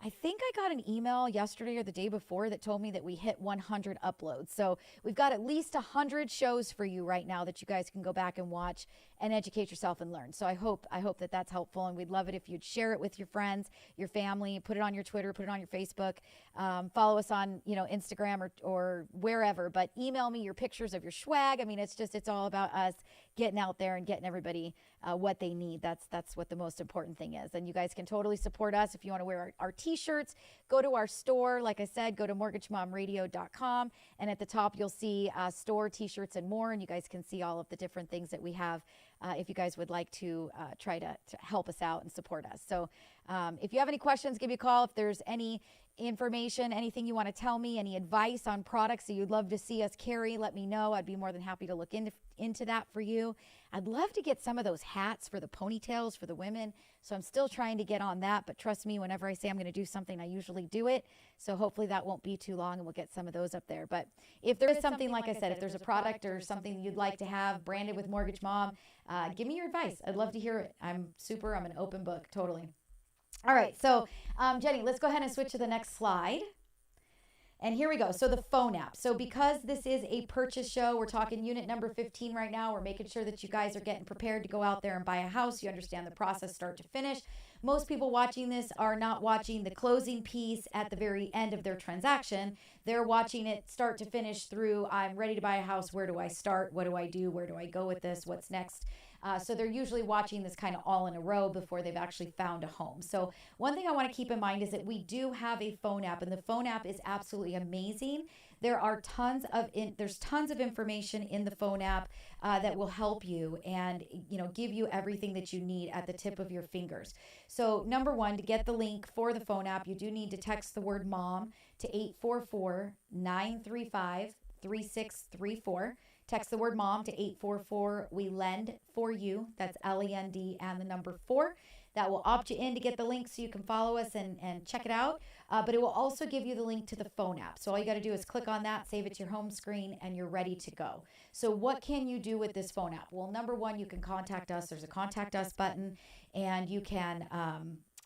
I think I got an email yesterday or the day before that told me that we hit 100 uploads. So we've got at least 100 shows for you right now that you guys can go back and watch and educate yourself and learn. So I hope that that's helpful, and we'd love it if you'd share it with your friends, your family, put it on your Twitter, put it on your Facebook, follow us on Instagram or wherever. But email me your pictures of your swag. I mean, it's all about us getting out there and getting everybody what they need. That's what the most important thing is. And you guys can totally support us if you want to wear our t-shirts. Go to our store. Like I said, go to mortgagemomradio.com, and at the top you'll see store t-shirts and more, and you guys can see all of the different things that we have if you guys would like to try to help us out and support us. So if you have any questions, give me a call. If there's any information, anything you want to tell me, any advice on products that you'd love to see us carry, let me know. I'd be more than happy to look into that for you. I'd love to get some of those hats for the ponytails for the women. So I'm still trying to get on that, but trust me, whenever I say I'm going to do something, I usually do it. So hopefully that won't be too long and we'll get some of those up there. But if there is something, like I said, if there's a product or something you'd like to have branded with Mortgage Mom, give me your advice. I'd love to hear it. I'm an open book, totally. All right, so Jenny, let's go ahead and switch to the next slide. And here we go. So the phone app. So because this is a purchase show, we're talking unit number 15 right now. We're making sure that you guys are getting prepared to go out there and buy a house. You understand the process start to finish. Most people watching this are not watching the closing piece at the very end of their transaction. They're watching it start to finish through, I'm ready to buy a house. Where do I start? What do I do? Where do I go with this? What's next? So they're usually watching this kind of all in a row before they've actually found a home. So one thing I want to keep in mind is that we do have a phone app, and the phone app is absolutely amazing. There are tons of information in the phone app that will help you and give you everything that you need at the tip of your fingers. So number one, to get the link for the phone app, you do need to text the word mom to 844-935-3634. Text the word mom to 844 we lend for you. That's LEND and the number 4. That will opt you in to get the link so you can follow us and check it out. But it will also give you the link to the phone app. So all you got to do is click on that, save it to your home screen, and you're ready to go. So what can you do with this phone app? Well, number one, you can contact us. There's a contact us button, and you can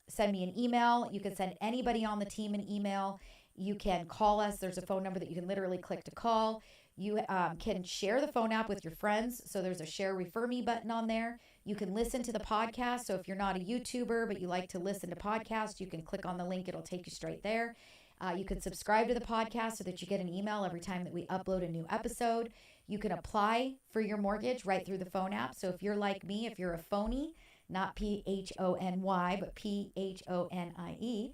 send me an email. You can send anybody on the team an email. You can call us. There's a phone number that you can literally click to call. You can share the phone app with your friends. So there's a share refer me button on there. You can listen to the podcast. So if you're not a YouTuber, but you like to listen to podcasts, you can click on the link. It'll take you straight there. You can subscribe to the podcast so that you get an email every time that we upload a new episode. You can apply for your mortgage right through the phone app. So if you're like me, if you're a phony, not PHONY, but PHONIE,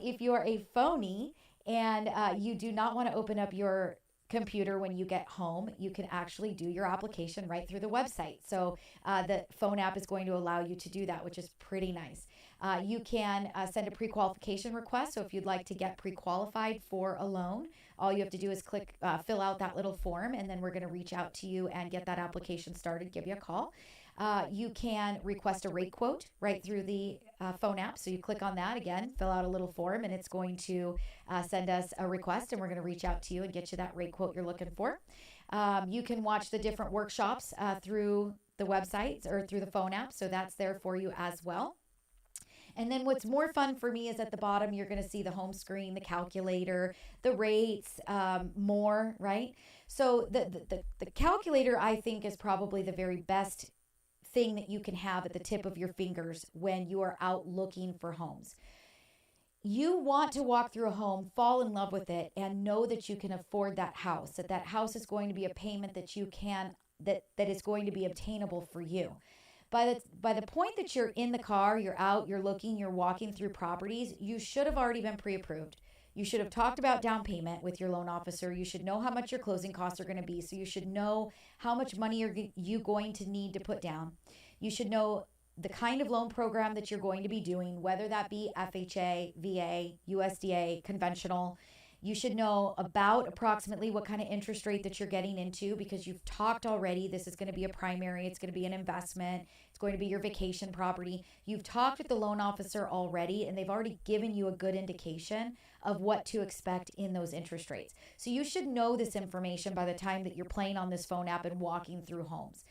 if you're a phony and you do not want to open up your computer when you get home, you can actually do your application right through the website. So the phone app is going to allow you to do that, which is pretty nice. You can send a pre-qualification request. So if you'd like to get pre-qualified for a loan, all you have to do is fill out that little form, and then we're going to reach out to you and get that application started, give you a call. You can request a rate quote right through the phone app. So you click on that again, fill out a little form, and it's going to send us a request, and we're going to reach out to you and get you that rate quote you're looking for. You can watch the different workshops through the website or through the phone app. So that's there for you as well. And then what's more fun for me is at the bottom, you're going to see the home screen, the calculator, the rates, more, right? So the calculator, I think, is probably the very best thing that you can have at the tip of your fingers when you are out looking for homes. You want to walk through a home, fall in love with it, and know that you can afford that house, that house is going to be a payment that you can, that is going to be obtainable for you. By the point that you're in the car, you're out, you're looking, you're walking through properties, you should have already been pre-approved. You should have talked about down payment with your loan officer. You should know how much your closing costs are going to be. So you should know how much money are you going to need to put down. You should know the kind of loan program that you're going to be doing, whether that be FHA, VA, USDA, conventional. You should know about approximately what kind of interest rate that you're getting into, because you've talked already. This is going to be a primary. It's going to be an investment. It's going to be your vacation property. You've talked with the loan officer already, and they've already given you a good indication of what to expect in those interest rates. So you should know this information by the time that you're playing on this phone app and walking through homes.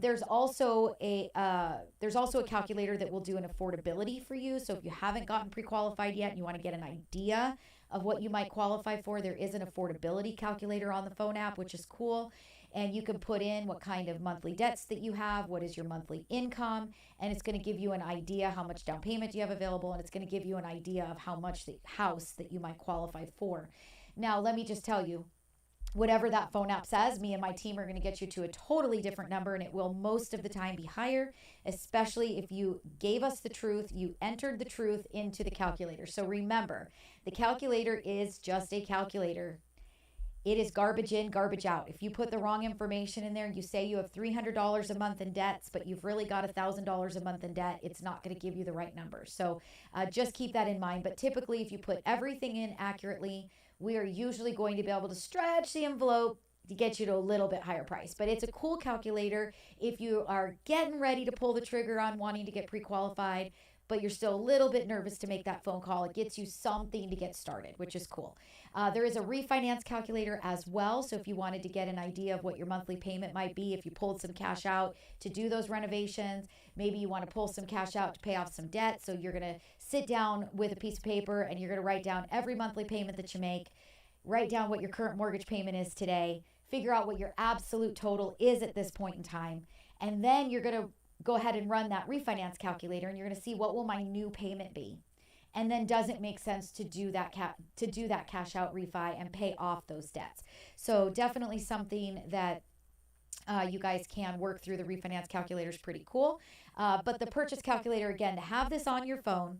There's also a calculator that will do an affordability for you. So if you haven't gotten pre-qualified yet and you want to get an idea of what you might qualify for, there is an affordability calculator on the phone app, which is cool. And you can put in what kind of monthly debts that you have, what is your monthly income, and it's going to give you an idea how much down payment you have available, and it's going to give you an idea of how much the house that you might qualify for. Now, let me just tell you, whatever that phone app says, me and my team are going to get you to a totally different number, and it will most of the time be higher, especially if you gave us the truth, you entered the truth into the calculator. So remember, the calculator is just a calculator. It is garbage in, garbage out. If you put the wrong information in there, you say you have $300 a month in debts, but you've really got $1,000 a month in debt, it's not going to give you the right number. So just keep that in mind. But typically, if you put everything in accurately, we are usually going to be able to stretch the envelope to get you to a little bit higher price. But it's a cool calculator if you are getting ready to pull the trigger on wanting to get pre-qualified, but you're still a little bit nervous to make that phone call. It gets you something to get started, which is cool. There is a refinance calculator as well. So if you wanted to get an idea of what your monthly payment might be, if you pulled some cash out to do those renovations, maybe you want to pull some cash out to pay off some debt. So you're going to sit down with a piece of paper and you're going to write down every monthly payment that you make, write down what your current mortgage payment is today, figure out what your absolute total is at this point in time, and then you're going to go ahead and run that refinance calculator, and you're going to see what will my new payment be. And then does it make sense to do that cash out refi and pay off those debts? So definitely something that you guys can work through. The refinance calculator is pretty cool. But the purchase calculator, again, to have this on your phone,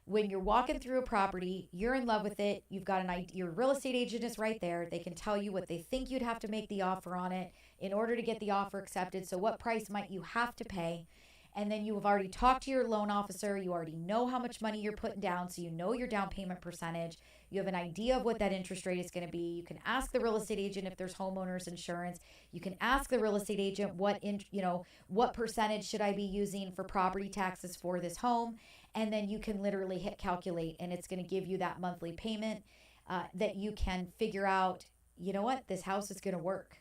when you're walking through a property, you're in love with it, you've got an idea, your real estate agent is right there. They can tell you what they think you'd have to make the offer on it in order to get the offer accepted. So what price might you have to pay? And then you have already talked to your loan officer. You already know how much money you're putting down, so you know your down payment percentage. You have an idea of what that interest rate is going to be. You can ask the real estate agent if there's homeowners insurance. You can ask the real estate agent what percentage should I be using for property taxes for this home, and then you can literally hit calculate, and it's going to give you that monthly payment that you can figure out. You know what? This house is going to work.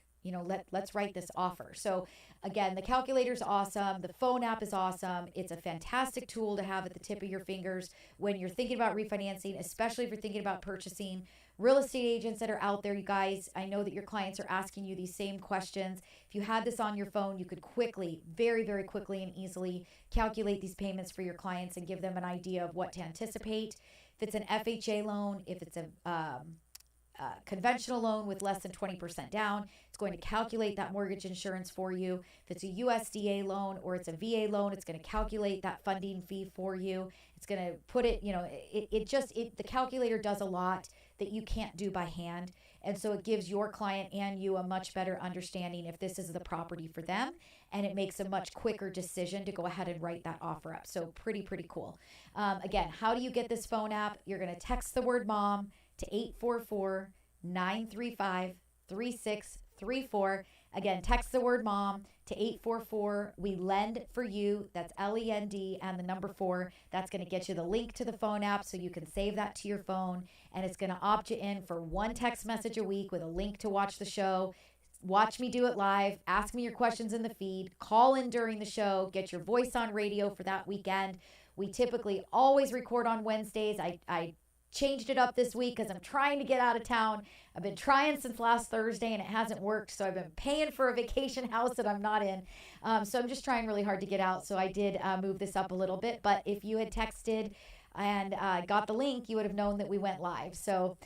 Let's write this offer. So again, the calculator's awesome. The phone app is awesome. It's a fantastic tool to have at the tip of your fingers when you're thinking about refinancing, especially if you're thinking about purchasing. Real estate agents that are out there, you guys, I know that your clients are asking you these same questions. If you had this on your phone, you could quickly, very, very quickly and easily calculate these payments for your clients and give them an idea of what to anticipate. If it's an FHA loan, if it's a conventional loan with less than 20% down, it's going to calculate that mortgage insurance for you. If it's a USDA loan or it's a VA loan, it's going to calculate that funding fee for you. It's going to put it, the calculator does a lot that you can't do by hand. And so it gives your client and you a much better understanding if this is the property for them, and it makes a much quicker decision to go ahead and write that offer up. So pretty cool. Again, how do you get this phone app? You're going to text the word mom to 844-935-3634. Again, text the word mom to 844. We lend for you. That's LEND and the number 4. That's going to get you the link to the phone app so you can save that to your phone. And it's going to opt you in for one text message a week with a link to watch the show. Watch me do it live. Ask me your questions in the feed. Call in during the show. Get your voice on radio for that weekend. We typically always record on Wednesdays. I changed it up this week because I'm trying to get out of town. I've been trying since last Thursday and it hasn't worked. So I've been paying for a vacation house that I'm not in. So I'm just trying really hard to get out. So I did move this up a little bit. But if you had texted and got the link, you would have known that we went live. So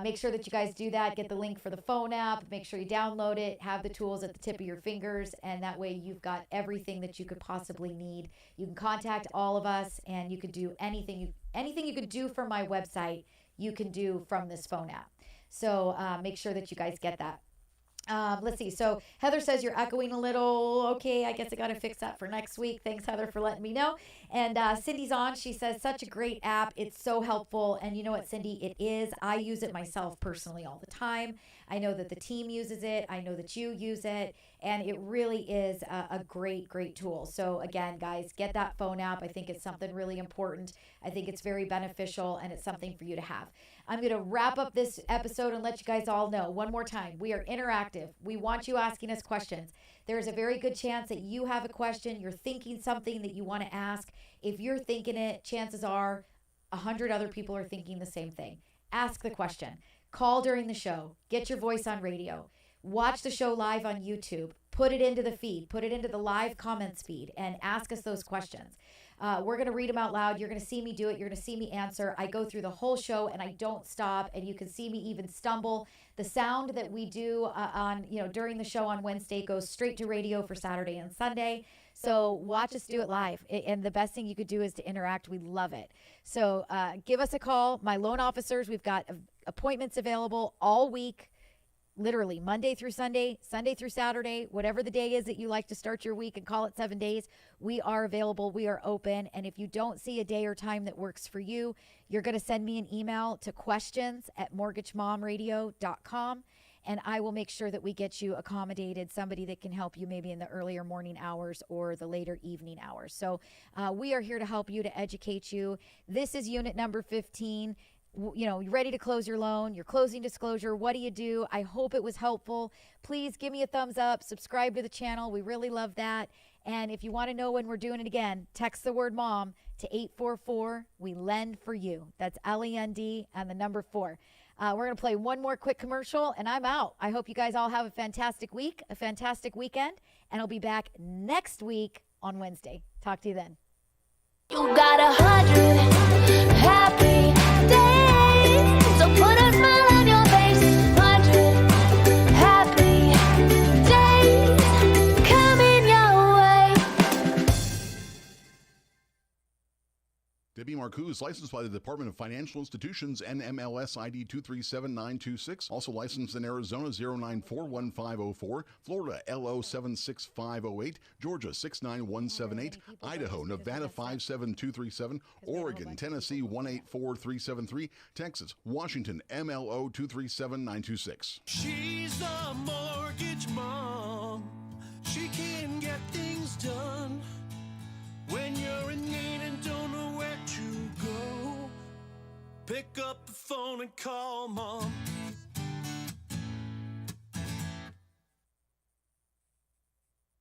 make sure that you guys do that. Get the link for the phone app. Make sure you download it. Have the tools at the tip of your fingers, and that way you've got everything that you could possibly need. You can contact all of us, and you could do anything you could do from my website, you can do from this phone app. So make sure that you guys get that. Let's see. So Heather says you're echoing a little. Okay, I guess I got to fix that for next week. Thanks, Heather, for letting me know. And Cindy's on. She says, such a great app. It's so helpful. And you know what, Cindy? It is. I use it myself personally all the time. I know that the team uses it. I know that you use it. And it really is a great, great tool. So again, guys, get that phone app. I think it's something really important. I think it's very beneficial, and it's something for you to have. I'm going to wrap up this episode and let you guys all know one more time. We are interactive. We want you asking us questions. There's a very good chance that you have a question. You're thinking something that you want to ask. If you're thinking it, chances are 100 other people are thinking the same thing. Ask the question. Call during the show. Get your voice on radio. Watch the show live on YouTube. Put it into the feed. Put it into the live comments feed and ask us those questions. We're going to read them out loud. You're going to see me do it. You're going to see me answer. I go through the whole show and I don't stop, and you can see me even stumble. The sound that we do during the show on Wednesday goes straight to radio for Saturday and Sunday. So watch us do it live. And the best thing you could do is to interact. We love it. So give us a call. My loan officers, we've got appointments available all week. Literally Monday through Sunday, Sunday through Saturday, whatever the day is that you like to start your week and call it 7 days, we are available. We are open. And if you don't see a day or time that works for you, you're going to send me an email to questions@mortgagemomradio.com, and I will make sure that we get you accommodated, somebody that can help you maybe in the earlier morning hours or the later evening hours. So we are here to help you, to educate you. This is unit number 15. You're ready to close your loan, your closing disclosure. What do you do? I hope it was helpful. Please give me a thumbs up, subscribe to the channel. We really love that. And if you want to know when we're doing it again, text the word mom to 844. We lend for you. That's LEND and the number 4. We're going to play one more quick commercial and I'm out. I hope you guys all have a fantastic week, a fantastic weekend, and I'll be back next week on Wednesday. Talk to you then.
You got 100 happy days, so put a smile on your face. 100 happy days coming your way.
Debbie Marcoux, licensed by the Department of Financial Institutions, NMLS ID 237926. Also licensed in Arizona 0941504, Florida LO 76508, Georgia 69178, Idaho, Nevada 57237, Oregon, Tennessee 184373, Texas, Washington MLO 237926.
She's a mortgage mom. She can get things done. When you're in need and don't know where to go, pick up the phone and call mom.